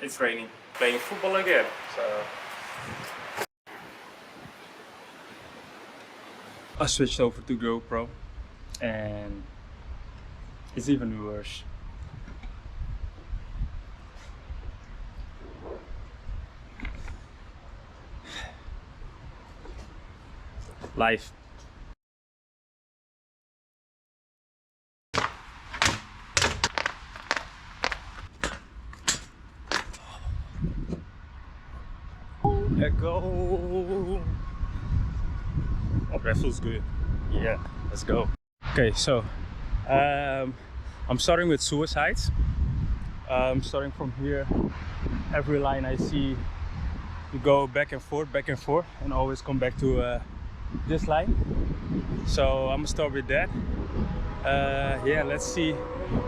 it's raining. Playing football again. So I switched over to GoPro and it's even worse. Life. Let's go. Oh, that feels good. Yeah, let's go. Okay, so I'm starting with suicides. Starting from here, every line I see, you go back and forth, and always come back to this line. So I'm gonna start with that. Yeah, let's see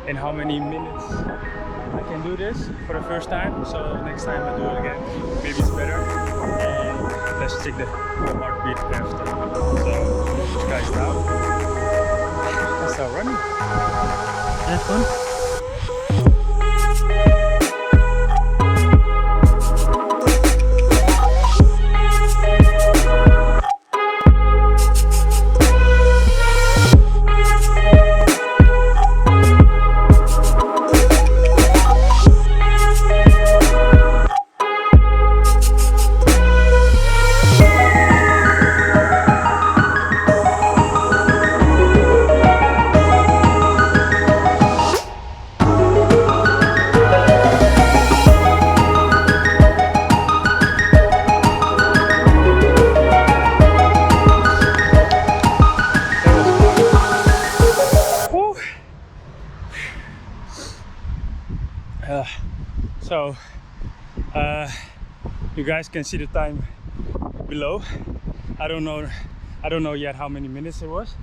in how many minutes I can do this for the first time. So next time I do it again, maybe it's better. And let's check the heartbeat after. So put you guys down. Let's start running. Have fun. So you guys can see the time below. I don't know yet how many minutes it was.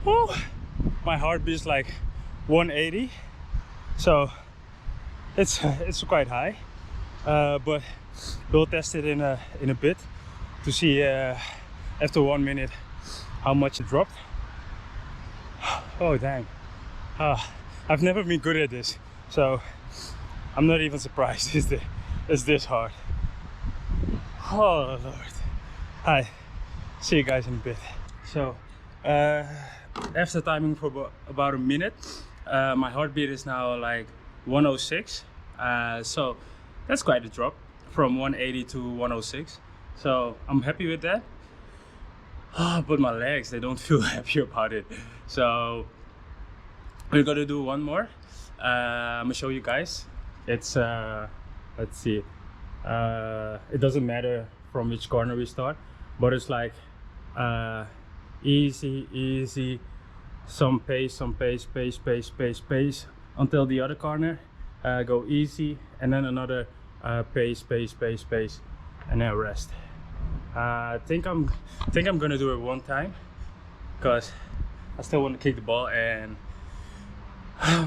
Woo. My heartbeat is like 180, so it's quite high. But we'll test it in a bit to see after 1 minute how much it dropped. Oh dang! I've never been good at this, so I'm not even surprised it's this hard. Oh Lord. Hi, see you guys in a bit. So after timing for about a minute, my heartbeat is now like 106. So that's quite a drop from 180 to 106. So I'm happy with that. But my legs, they don't feel happy about it. So we're gonna do one more. I'm gonna show you guys. It's let's see, it doesn't matter from which corner we start, but it's like easy, some pace, pace until the other corner, go easy, and then another pace, and then rest. I think I'm gonna do it one time because I still want to kick the ball and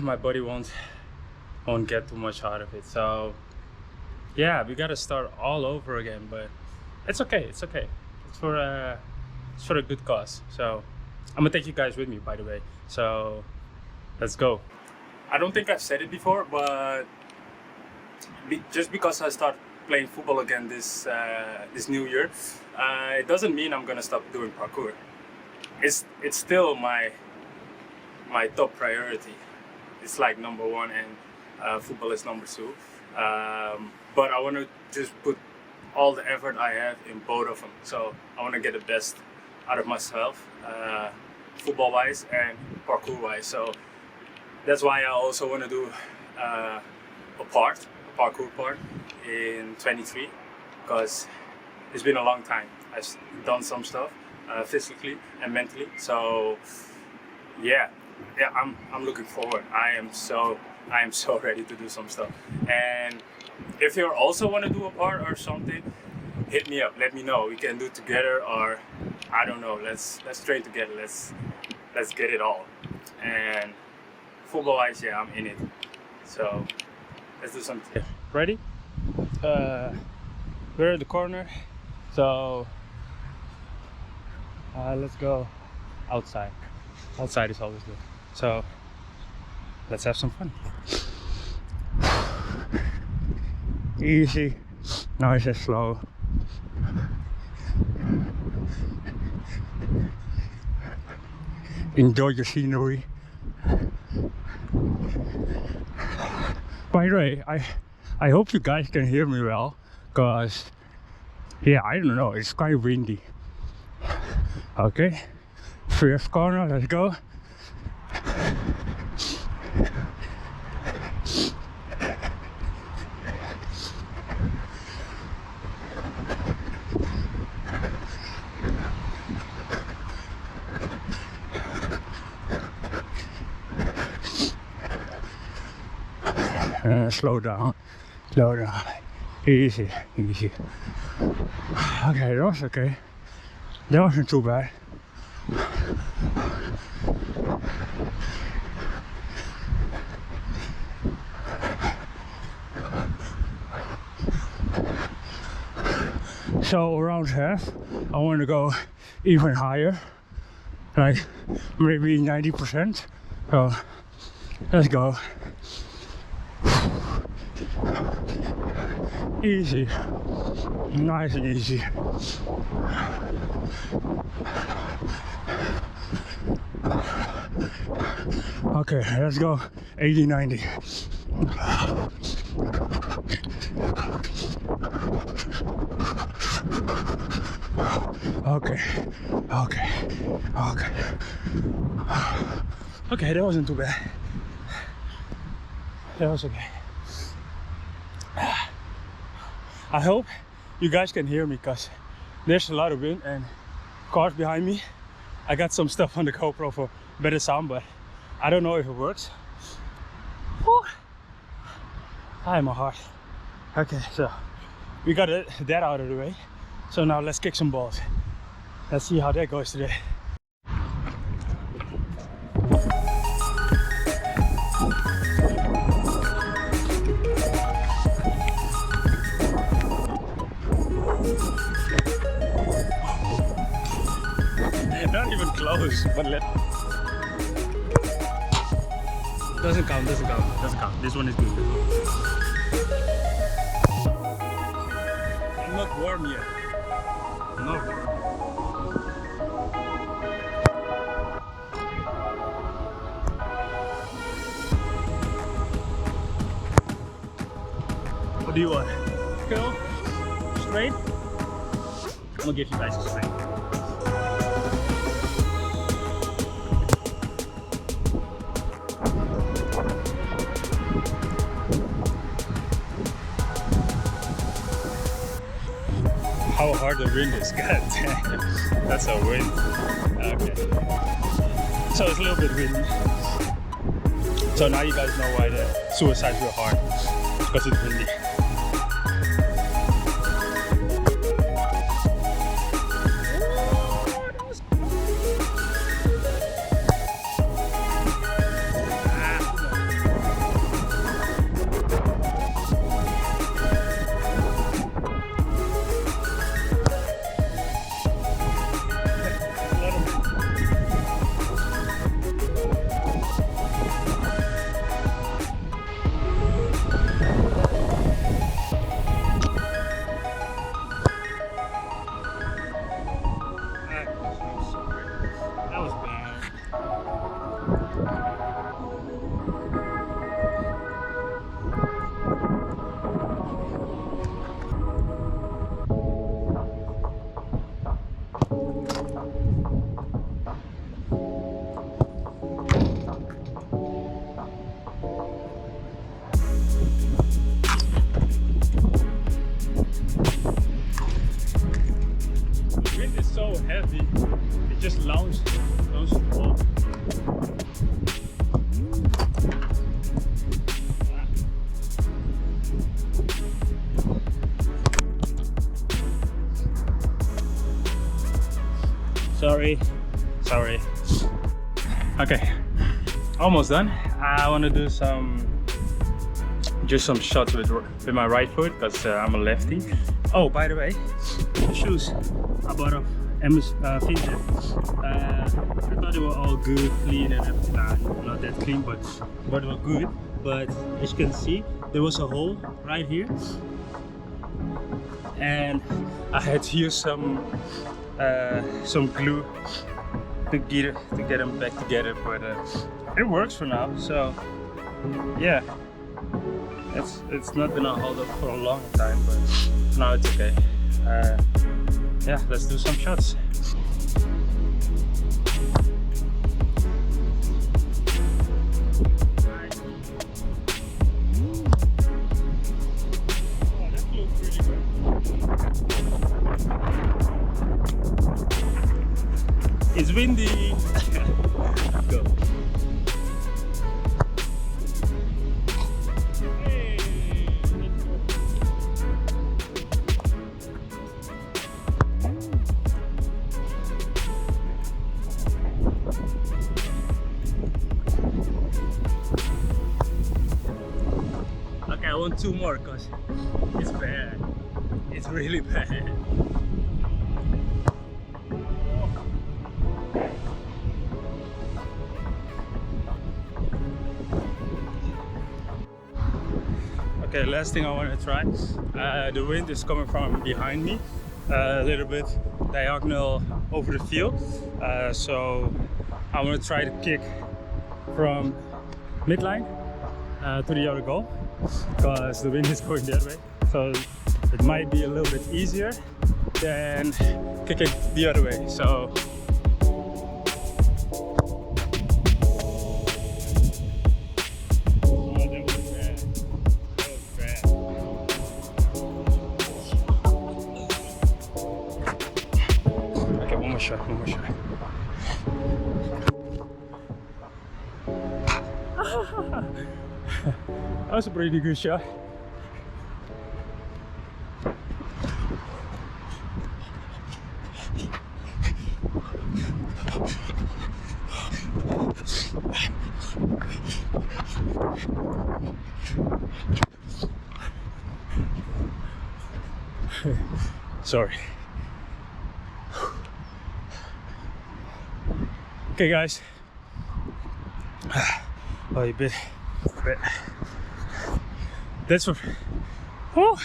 my body won't get too much out of it. So yeah, we gotta start all over again, but it's okay. It's for a good cause. So I'm gonna take you guys with me, by the way. So let's go. I don't think I've said it before, but just because I start playing football again this new year, it doesn't mean I'm gonna stop doing parkour. It's still my top priority. It's like number one, and football is number two. But I want to just put all the effort I have in both of them. So I want to get the best out of myself, football wise and parkour wise. So that's why I also want to do a parkour part in 23, because it's been a long time. I've done some stuff physically and mentally. So yeah, I'm looking forward. I am so ready to do some stuff. And if you also want to do a part or something, hit me up. Let me know. We can do it together, or I don't know. Let's train together. Let's get it all. And football-wise, yeah, I'm in it. So let's do something. Ready? We're at the corner. So let's go outside. Outside is always good. So let's have some fun. Easy, nice and slow. Enjoy the scenery. By the way, I hope you guys can hear me well, cause yeah, I don't know, it's quite windy. Okay, first corner, let's go. Slow down, easy, easy. Okay, that was okay. That wasn't too bad. So around half, I want to go even higher, like maybe 90%. So let's go. Easy, nice and easy. Okay, let's go 80, 90. Okay. Okay, that wasn't too bad. That was okay. I hope you guys can hear me because there's a lot of wind and cars behind me. I got some stuff on the GoPro for better sound, but I don't know if it works. Whew. Hi, my heart. Okay, so we got that out of the way. So now let's kick some balls. Let's see how that goes today. Not even close, but doesn't count. This one is good. I'm not warm yet. Not warm. What do you want? Go straight? I'm gonna give you guys a straight. How hard the wind is, god damn. That's a wind. Okay. So it's a little bit windy. So now you guys know why the suicides were hard. Because it's windy. Heavy, it just lounges the wall. Sorry. Okay, almost done. I want to do just some shots with my right foot because I'm a lefty. Oh, by the way, the shoes I bought off Fintech. I thought they were all good, clean and everything. Nah, not that clean, but they were good. But as you can see, there was a hole right here, and I had to use some glue to get them back together, but it works for now. So yeah, it's not gonna hold up for a long time, but now it's okay. Yeah, let's do some shots. It's windy. Let's go. Hey. Okay, I want 2 more because it's bad. It's really bad. Okay, last thing I want to try. The wind is coming from behind me, a little bit diagonal over the field. So I want to try to kick from midline to the other goal, because the wind is going that way. So it might be a little bit easier than kicking the other way. So one more shot. That was a pretty good shot. Sorry. Okay, guys. Oh, a bit. That's what. Oh.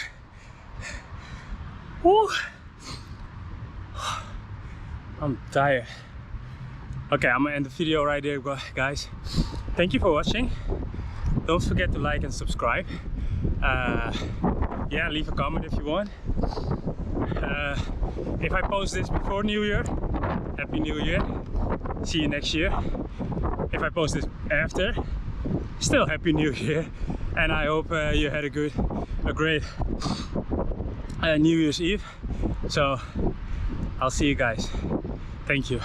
I'm tired. Okay, I'm gonna end the video right there, guys. Thank you for watching. Don't forget to like and subscribe. Yeah, leave a comment if you want. If I post this before New Year, Happy New Year. See you next year. If I post this after, still Happy New Year. And I hope you had a great New Year's Eve. So I'll see you guys. Thank you.